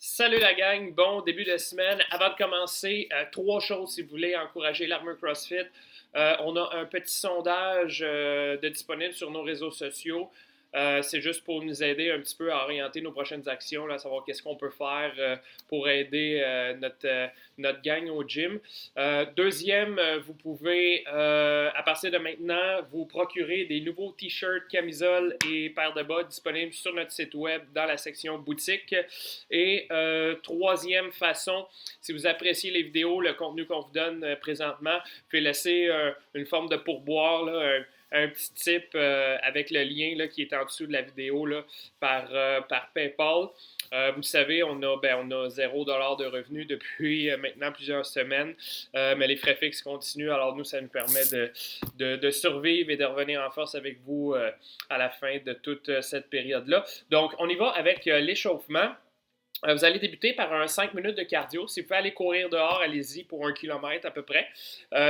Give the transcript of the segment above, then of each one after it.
Salut la gang, bon début de semaine. Avant de commencer, trois choses si vous voulez encourager l'armure CrossFit. On a un petit sondage de disponible sur nos réseaux sociaux. C'est juste pour nous aider un petit peu à orienter nos prochaines actions, là, à savoir qu'est-ce qu'on peut faire pour aider notre gang au gym. Deuxième, vous pouvez, à partir de maintenant, vous procurer des nouveaux t-shirts, camisoles et paires de bas disponibles sur notre site web dans la section boutique. Et troisième façon, si vous appréciez les vidéos, le contenu qu'on vous donne présentement, vous pouvez laisser une forme de pourboire, là, un petit tip avec le lien là, qui est en dessous de la vidéo là, par PayPal. Vous savez, on a 0$ de revenus depuis maintenant plusieurs semaines, mais les frais fixes continuent. Alors nous, ça nous permet de survivre et de revenir en force avec vous à la fin de toute cette période-là. Donc, on y va avec l'échauffement. Vous allez débuter par un 5 minutes de cardio. Si vous pouvez aller courir dehors, allez-y pour 1 kilomètre à peu près.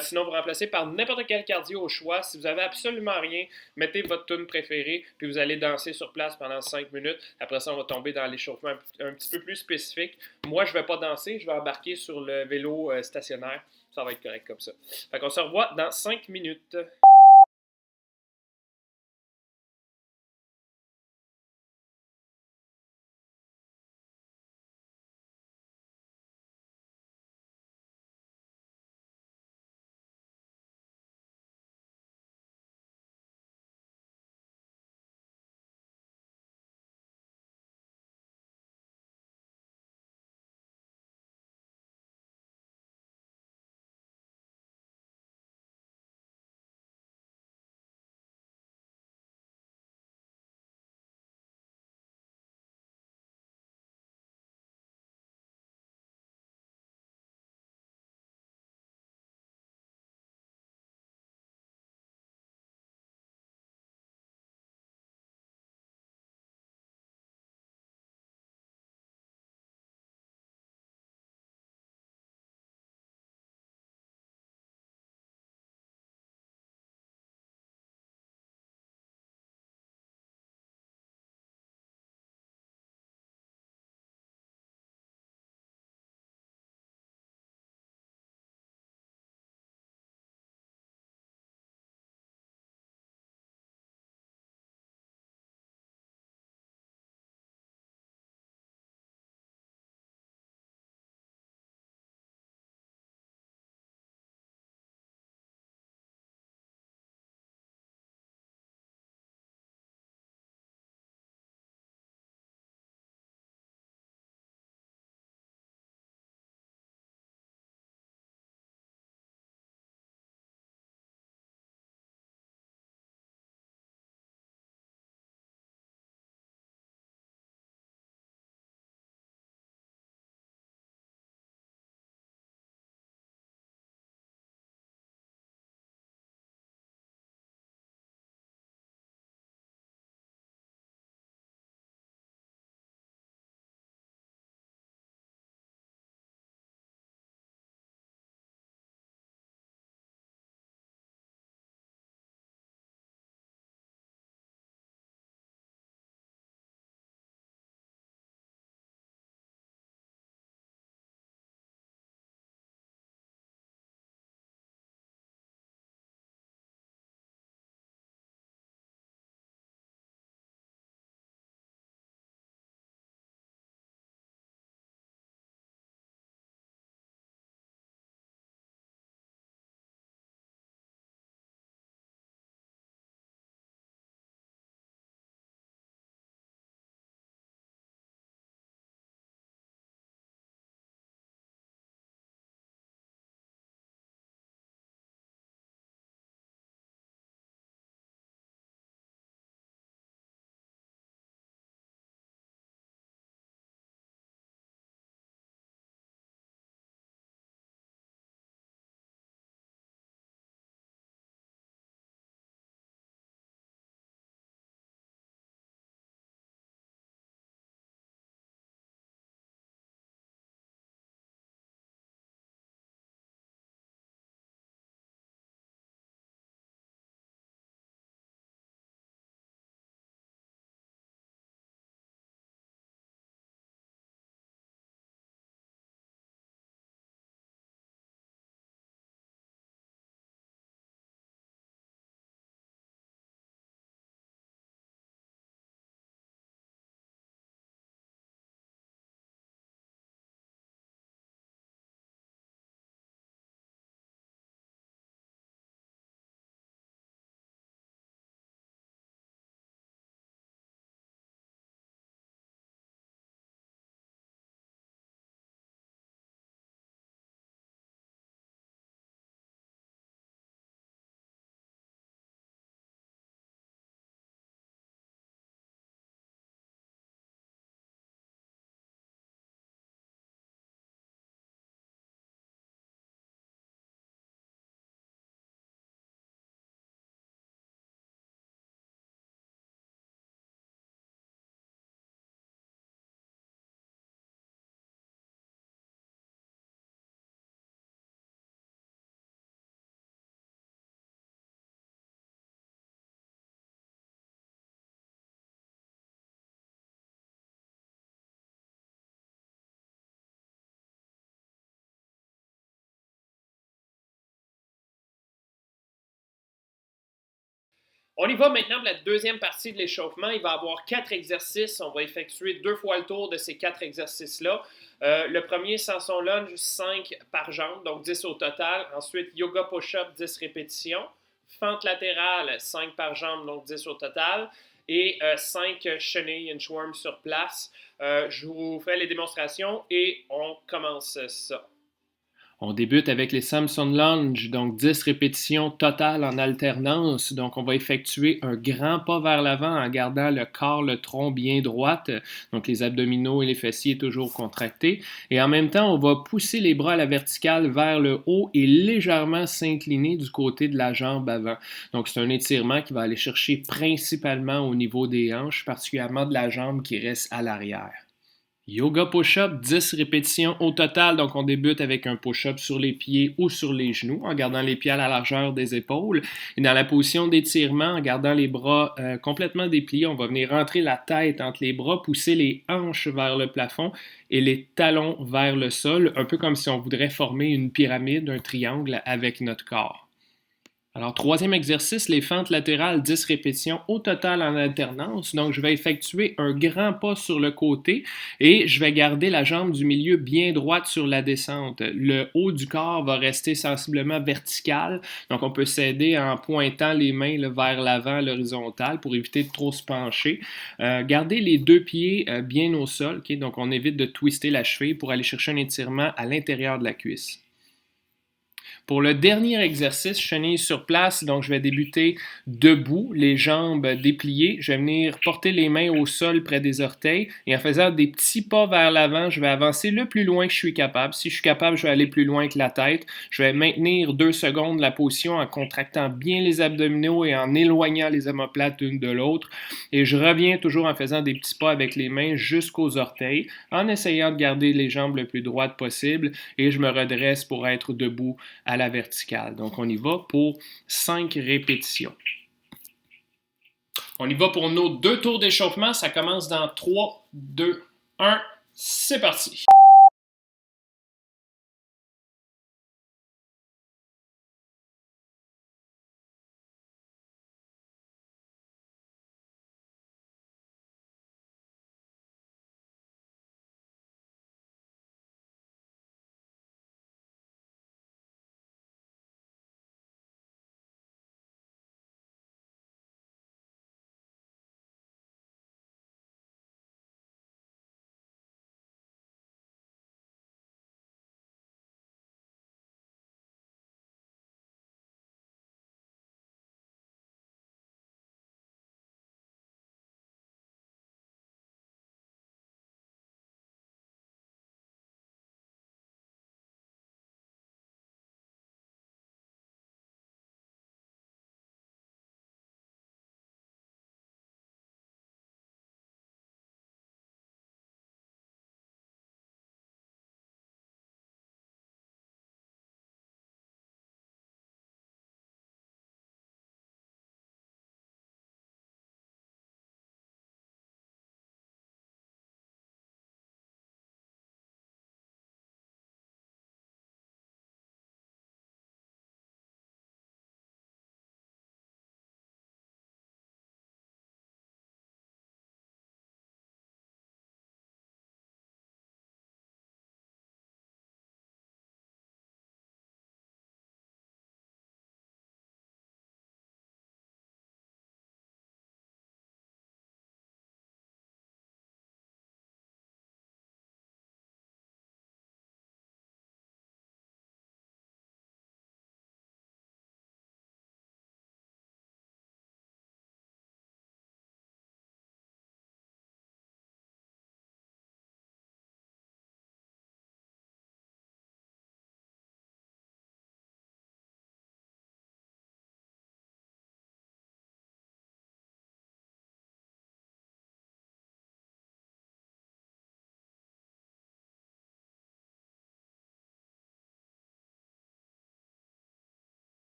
Sinon, vous remplacez par n'importe quel cardio au choix. Si vous avez absolument rien, mettez votre tune préférée, puis vous allez danser sur place pendant 5 minutes. Après ça, on va tomber dans l'échauffement un petit peu plus spécifique. Moi, je ne vais pas danser, je vais embarquer sur le vélo stationnaire. Ça va être correct comme ça. Fait qu'on se revoit dans 5 minutes. On y va maintenant pour la deuxième partie de l'échauffement. Il va y avoir 4 exercices. On va effectuer 2 fois le tour de ces 4 exercices-là. Le premier, sans son lunge, 5 par jambe, donc 10 au total. Ensuite, yoga push-up, 10 répétitions. Fente latérale, 5 par jambe, donc 10 au total. Et 5 chenilles inchworm sur place. Je vous fais les démonstrations et on commence ça. On débute avec les Samson Lunge, donc 10 répétitions totales en alternance. Donc, on va effectuer un grand pas vers l'avant en gardant le corps, le tronc bien droit, donc les abdominaux et les fessiers toujours contractés. Et en même temps, on va pousser les bras à la verticale vers le haut et légèrement s'incliner du côté de la jambe avant. Donc, c'est un étirement qui va aller chercher principalement au niveau des hanches, particulièrement de la jambe qui reste à l'arrière. Yoga push-up, 10 répétitions au total. Donc, on débute avec un push-up sur les pieds ou sur les genoux, en gardant les pieds à la largeur des épaules. Et dans la position d'étirement, en gardant les bras complètement dépliés, on va venir rentrer la tête entre les bras, pousser les hanches vers le plafond et les talons vers le sol, un peu comme si on voudrait former une pyramide, un triangle avec notre corps. Alors, troisième exercice, les fentes latérales, 10 répétitions au total en alternance. Donc, je vais effectuer un grand pas sur le côté et je vais garder la jambe du milieu bien droite sur la descente. Le haut du corps va rester sensiblement vertical. Donc, on peut s'aider en pointant les mains vers l'avant à l'horizontale pour éviter de trop se pencher. Gardez les deux pieds bien au sol. Okay? Donc, on évite de twister la cheville pour aller chercher un étirement à l'intérieur de la cuisse. Pour le dernier exercice, chenille sur place, donc je vais débuter debout, les jambes dépliées. Je vais venir porter les mains au sol près des orteils et en faisant des petits pas vers l'avant, je vais avancer le plus loin que je suis capable. Si je suis capable, je vais aller plus loin que la tête. Je vais maintenir 2 secondes la position en contractant bien les abdominaux et en éloignant les omoplates l'une de l'autre. Et je reviens toujours en faisant des petits pas avec les mains jusqu'aux orteils, en essayant de garder les jambes le plus droites possible et je me redresse pour être debout à la verticale. Donc, on y va pour 5 répétitions. On y va pour nos 2 tours d'échauffement. Ça commence dans 3, 2, 1. C'est parti!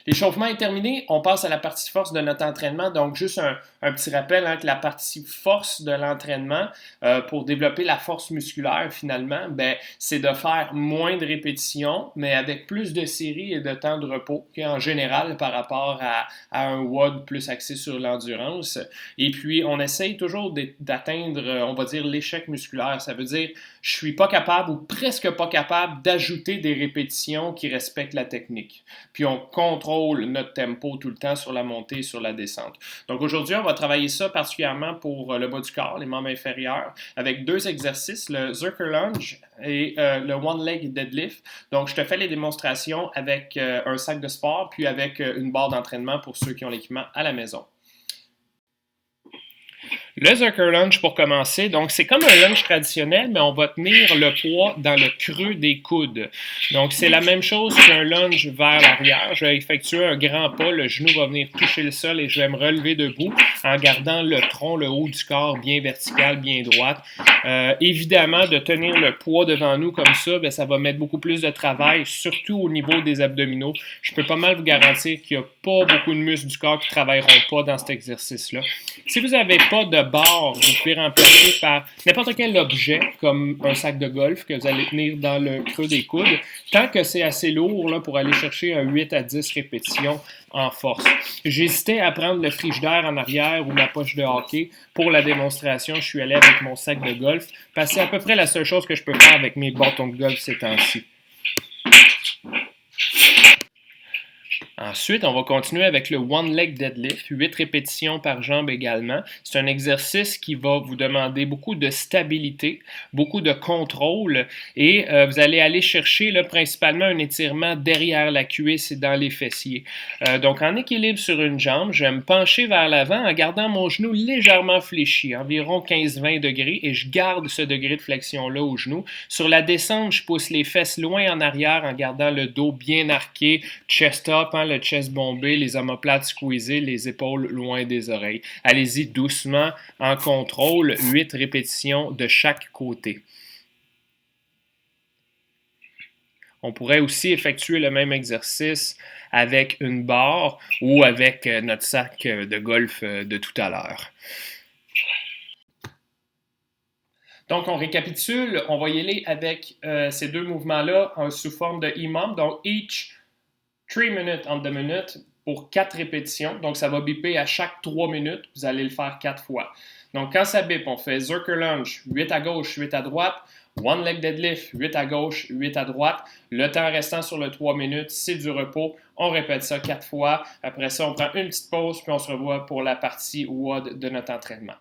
L'échauffement est terminé, on passe à la partie force de notre entraînement. Donc, juste un petit rappel que la partie force de l'entraînement, pour développer la force musculaire finalement, ben, c'est de faire moins de répétitions, mais avec plus de séries et de temps de repos qu'en général par rapport à un WOD plus axé sur l'endurance. Et puis, on essaye toujours d'atteindre, on va dire, l'échec musculaire. Ça veut dire, je suis pas capable ou presque pas capable d'ajouter des répétitions qui respectent la technique. Puis, on contrôle notre tempo tout le temps sur la montée et sur la descente. Donc, aujourd'hui, on va travailler ça particulièrement pour le bas du corps, les membres inférieurs, avec deux exercices, le Zercher Lunge et le One Leg Deadlift. Donc, je te fais les démonstrations avec un sac de sport, puis avec une barre d'entraînement pour ceux qui ont l'équipement à la maison. Le Zercher Lunge pour commencer, donc c'est comme un lunge traditionnel, mais on va tenir le poids dans le creux des coudes. Donc c'est la même chose qu'un lunge vers l'arrière. Je vais effectuer un grand pas, le genou va venir toucher le sol et je vais me relever debout en gardant le tronc, le haut du corps bien vertical, bien droit. Évidemment, de tenir le poids devant nous comme ça, bien, ça va mettre beaucoup plus de travail, surtout au niveau des abdominaux. Je peux pas mal vous garantir qu'il n'y a pas beaucoup de muscles du corps qui ne travailleront pas dans cet exercice-là. Si vous n'avez pas de barre, vous pouvez remplacer par n'importe quel objet, comme un sac de golf que vous allez tenir dans le creux des coudes, tant que c'est assez lourd là, pour aller chercher un 8 à 10 répétitions en force. J'hésitais à prendre le frigidaire en arrière ou la poche de hockey. Pour la démonstration, je suis allé avec mon sac de golf, parce que c'est à peu près la seule chose que je peux faire avec mes bâtons de golf ces temps-ci. Ensuite, on va continuer avec le One Leg Deadlift, 8 répétitions par jambe également. C'est un exercice qui va vous demander beaucoup de stabilité, beaucoup de contrôle et vous allez aller chercher là, principalement un étirement derrière la cuisse et dans les fessiers. Donc en équilibre sur une jambe, je vais me pencher vers l'avant en gardant mon genou légèrement fléchi, environ 15-20 degrés, et je garde ce degré de flexion-là au genou. Sur la descente, je pousse les fesses loin en arrière en gardant le dos bien arqué, chest up, le chest bombé, les omoplates squeezées, les épaules loin des oreilles. Allez-y doucement, en contrôle, 8 répétitions de chaque côté. On pourrait aussi effectuer le même exercice avec une barre ou avec notre sac de golf de tout à l'heure. Donc, on récapitule, on va y aller avec ces deux mouvements-là sous forme de EMOM, donc each 3 minutes on the minute pour 4 répétitions. Donc, ça va biper à chaque 3 minutes. Vous allez le faire 4 fois. Donc, quand ça bip, on fait Zercher Lunge, 8 à gauche, 8 à droite. One Leg Deadlift, 8 à gauche, 8 à droite. Le temps restant sur le 3 minutes, c'est du repos. On répète ça 4 fois. Après ça, on prend une petite pause, puis on se revoit pour la partie WOD de notre entraînement.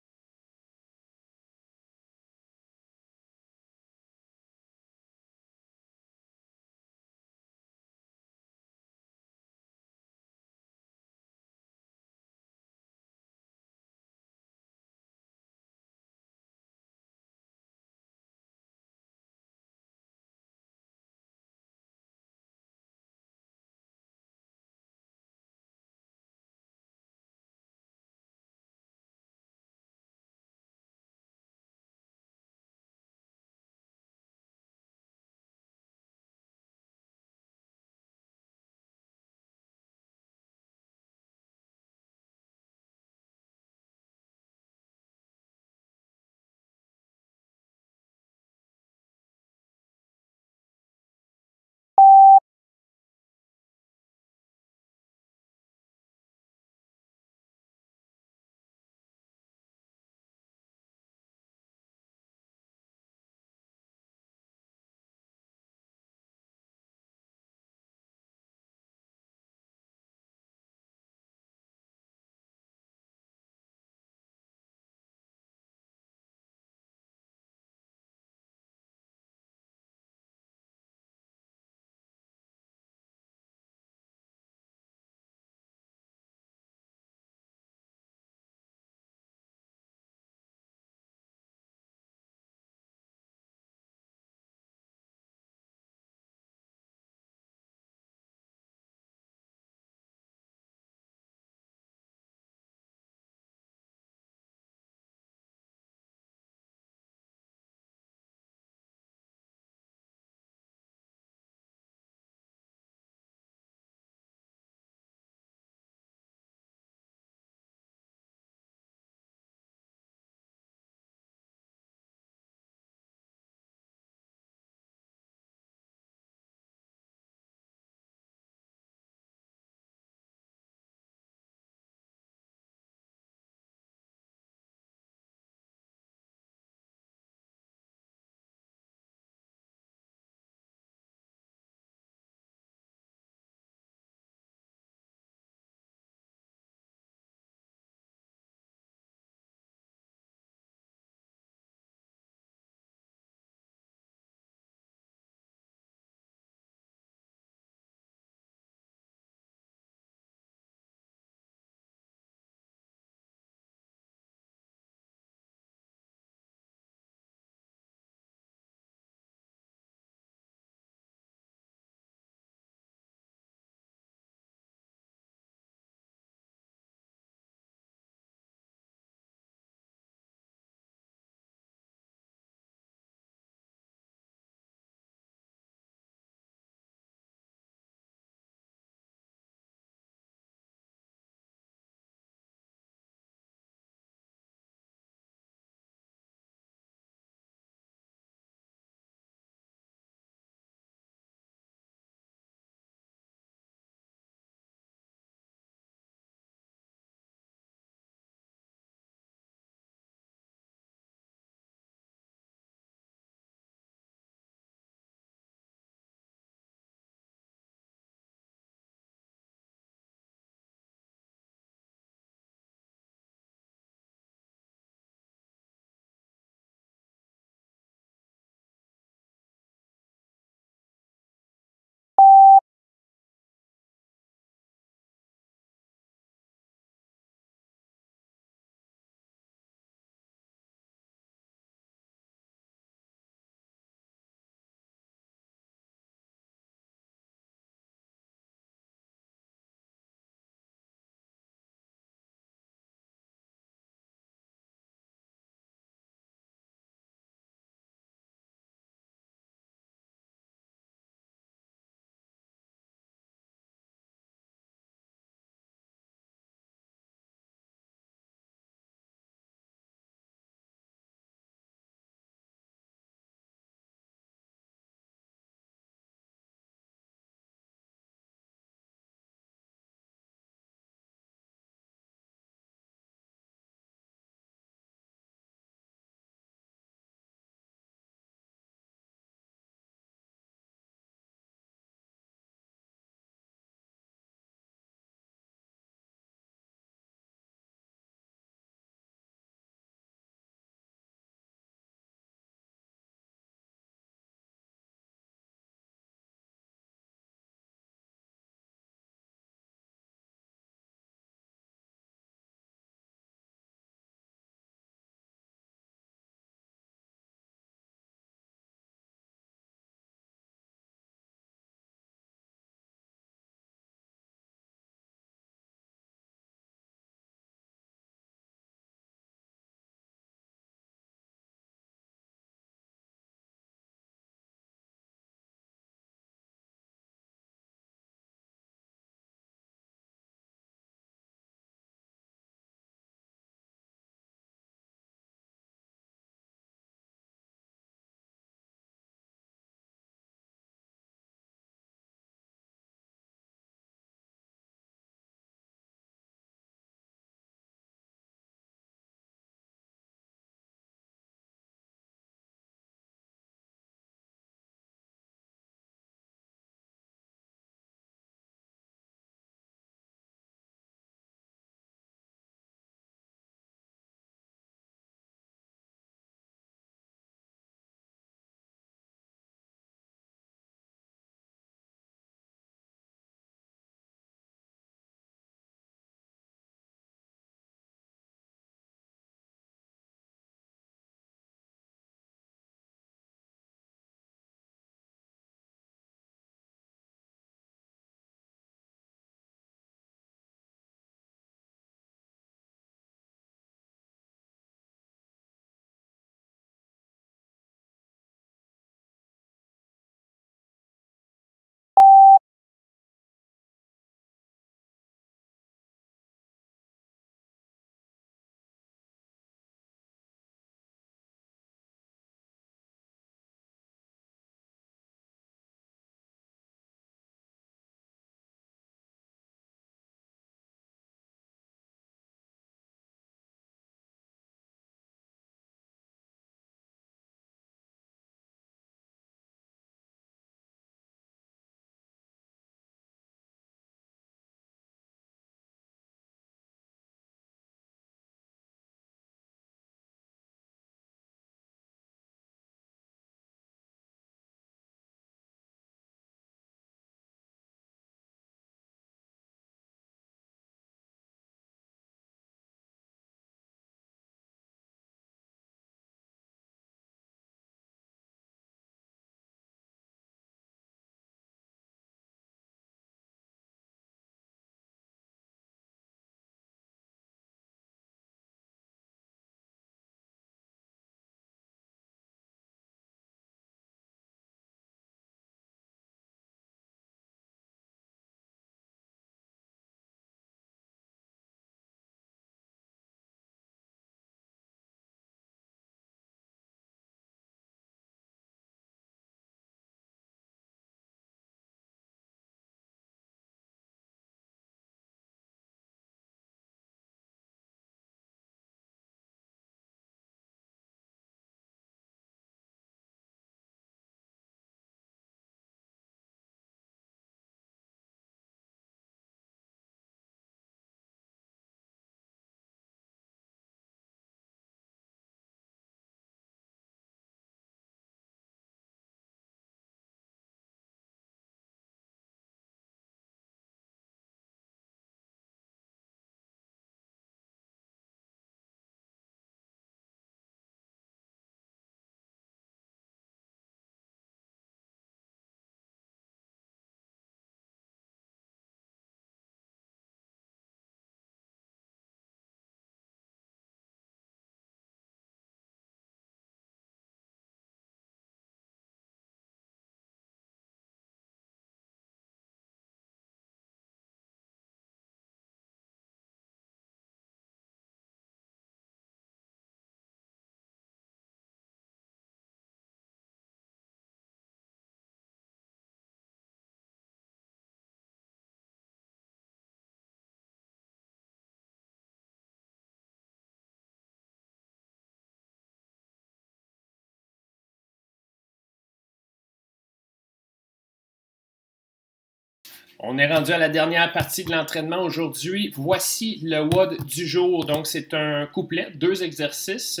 On est rendu à la dernière partie de l'entraînement aujourd'hui. Voici le WOD du jour. Donc, c'est un couplet, 2 exercices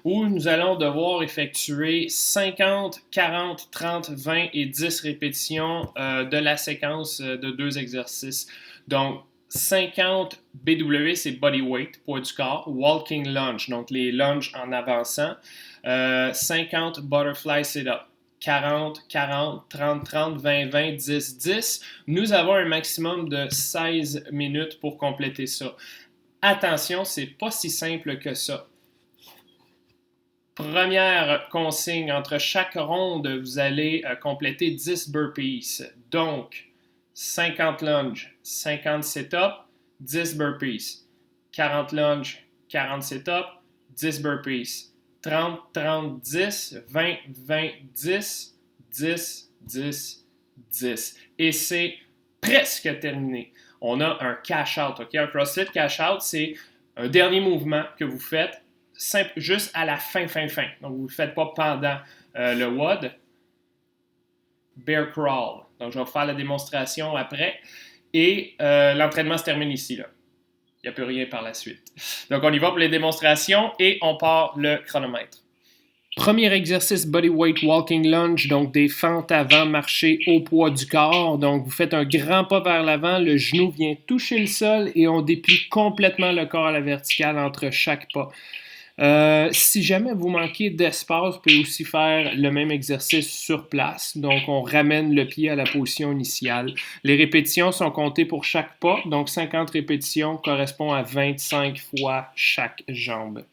où nous allons devoir effectuer 50, 40, 30, 20 et 10 répétitions de la séquence de 2 exercices. Donc, 50 BW, c'est body weight, poids du corps. Walking lunge, donc les lunges en avançant. 50 butterfly sit-up. 40, 40, 30, 30, 20, 20, 10, 10. Nous avons un maximum de 16 minutes pour compléter ça. Attention, c'est pas si simple que ça. Première consigne, entre chaque ronde, vous allez compléter 10 burpees. Donc, 50 lunges, 50 sit-ups, 10 burpees. 40 lunges, 40 sit-ups, 10 burpees. 30, 30, 10, 20, 20, 10, 10, 10, 10. Et c'est presque terminé. On a un cash-out. Okay? Un CrossFit cash-out, c'est un dernier mouvement que vous faites simple, juste à la fin. Donc, vous ne le faites pas pendant le WOD. Bear crawl. Donc, je vais vous faire la démonstration après. Et l'entraînement se termine ici, là. Il n'y a plus rien par la suite. Donc, on y va pour les démonstrations et on part le chronomètre. Premier exercice, body weight walking lunge, donc des fentes avant marchées au poids du corps. Donc, vous faites un grand pas vers l'avant, le genou vient toucher le sol et on déplie complètement le corps à la verticale entre chaque pas. Si jamais vous manquez d'espace, vous pouvez aussi faire le même exercice sur place. Donc, on ramène le pied à la position initiale. Les répétitions sont comptées pour chaque pas. Donc, 50 répétitions correspond à 25 fois chaque jambe.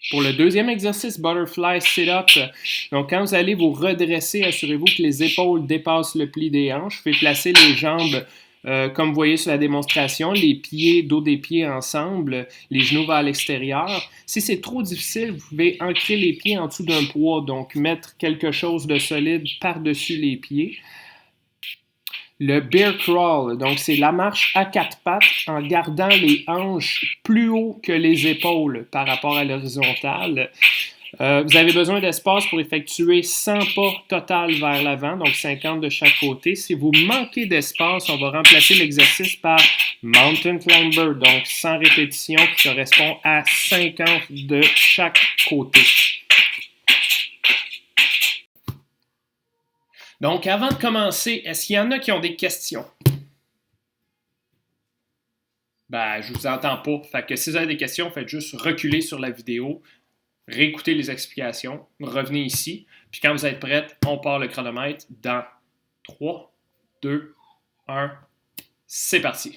Pour le deuxième exercice, butterfly sit-up, donc quand vous allez vous redresser, assurez-vous que les épaules dépassent le pli des hanches. Vous pouvez placer les jambes comme vous voyez sur la démonstration, les pieds, dos des pieds ensemble, les genoux vers l'extérieur. Si c'est trop difficile, vous pouvez ancrer les pieds en dessous d'un poids, donc mettre quelque chose de solide par-dessus les pieds. Le bear crawl, donc c'est la marche à 4 pattes en gardant les hanches plus haut que les épaules par rapport à l'horizontale. Vous avez besoin d'espace pour effectuer 100 pas total vers l'avant, donc 50 de chaque côté. Si vous manquez d'espace, on va remplacer l'exercice par Mountain Climber, donc 100 répétitions qui correspond à 50 de chaque côté. Donc, avant de commencer, est-ce qu'il y en a qui ont des questions? Ben, je vous entends pas. Fait que si vous avez des questions, faites juste reculer sur la vidéo, réécouter les explications, revenez ici, puis quand vous êtes prête, on part le chronomètre dans 3, 2, 1, c'est parti!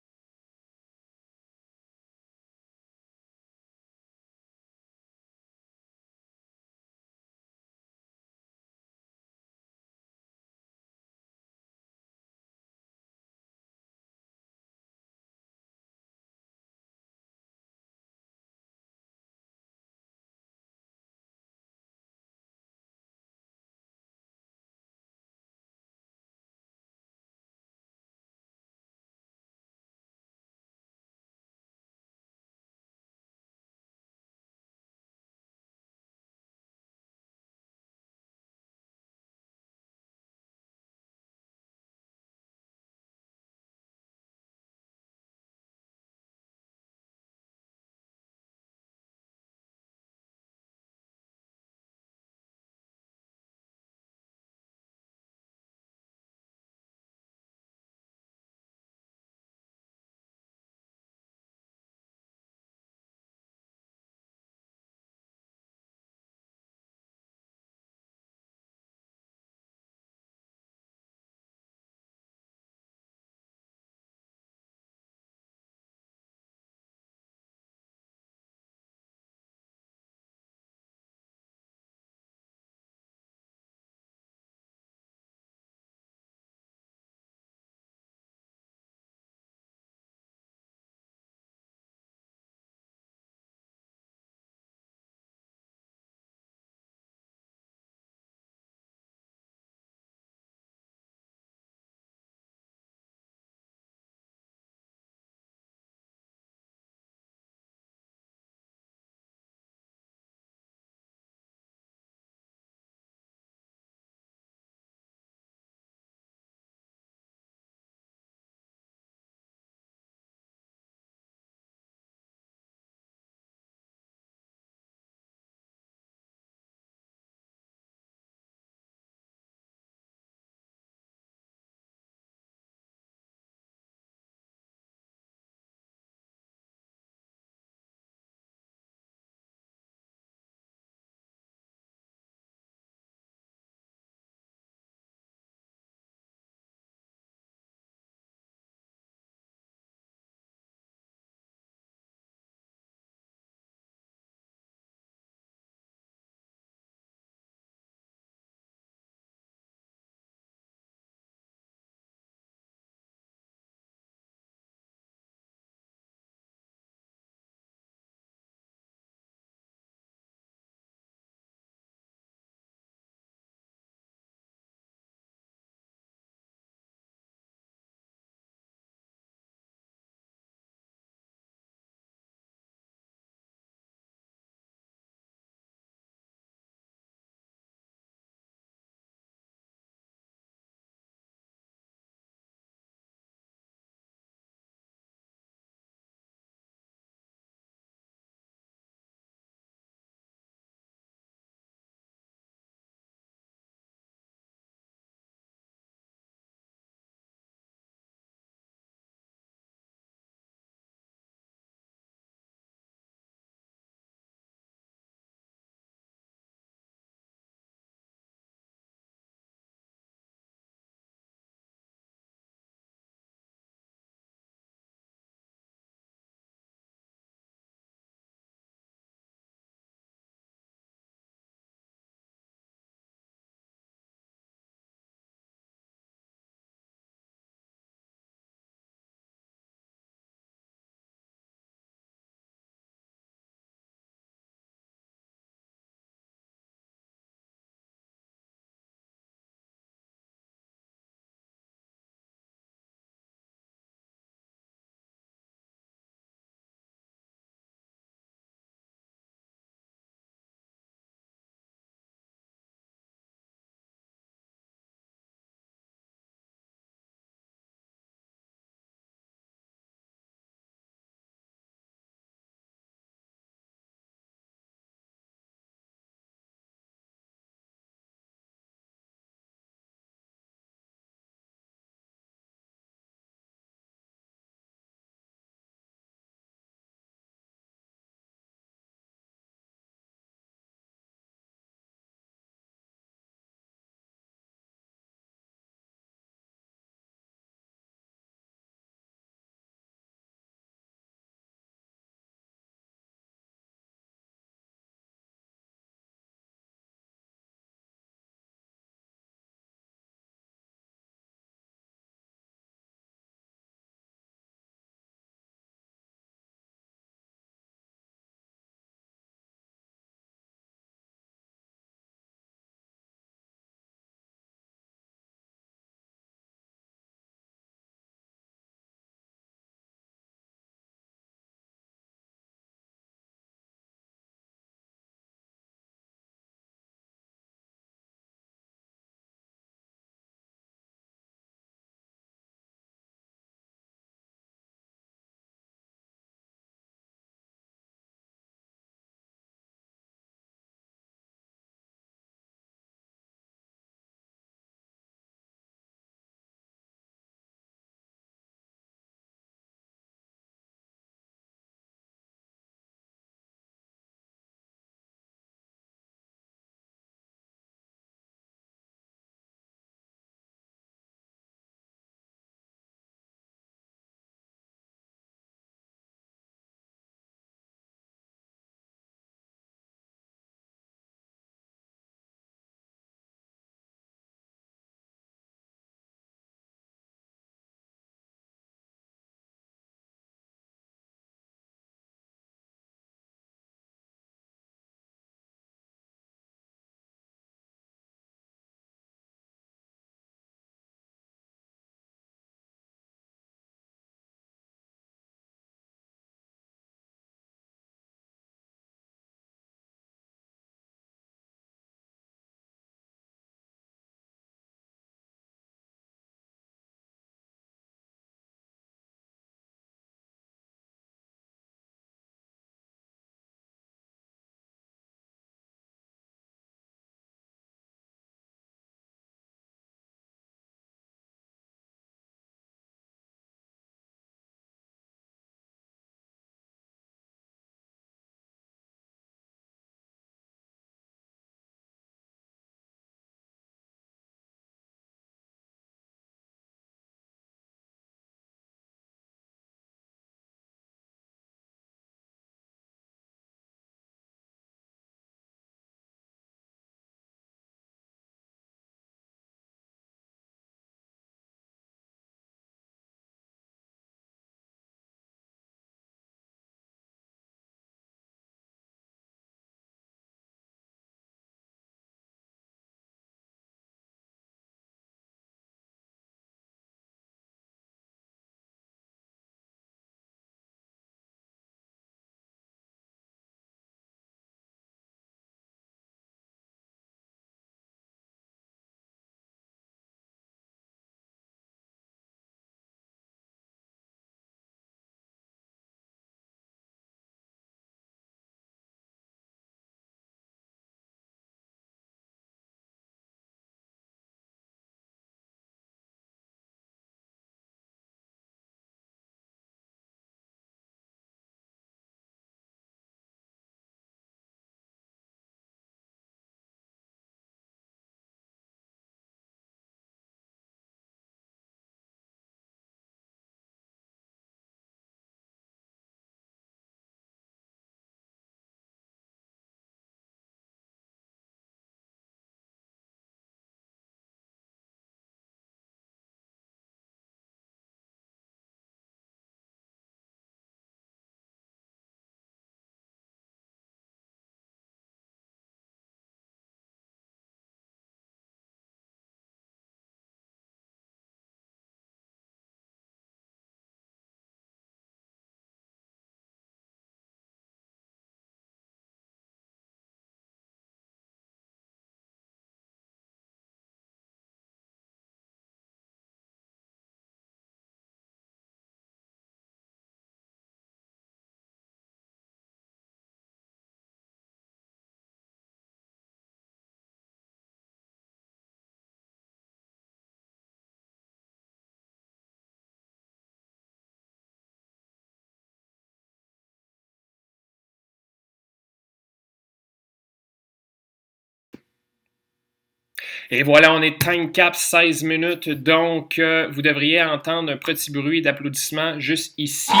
Et voilà, on est time cap 16 minutes, donc vous devriez entendre un petit bruit d'applaudissement juste ici. Ah,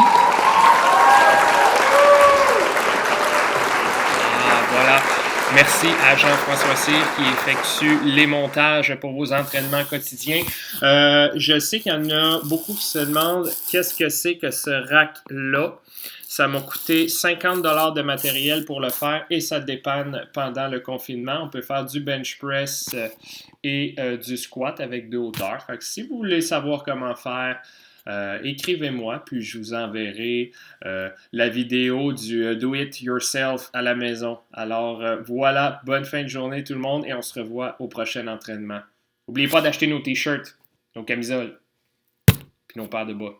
voilà. Merci à Jean-François Cyr qui effectue les montages pour vos entraînements quotidiens. Je sais qu'il y en a beaucoup qui se demandent qu'est-ce que c'est que ce rack-là. Ça m'a coûté 50 $ de matériel pour le faire et ça dépanne pendant le confinement. On peut faire du bench press et du squat avec 2 hauteurs. Fait que si vous voulez savoir comment faire, écrivez-moi, puis je vous enverrai la vidéo du Do It Yourself à la maison. Alors voilà, bonne fin de journée tout le monde et on se revoit au prochain entraînement. N'oubliez pas d'acheter nos t-shirts, nos camisoles, puis nos paires de bas.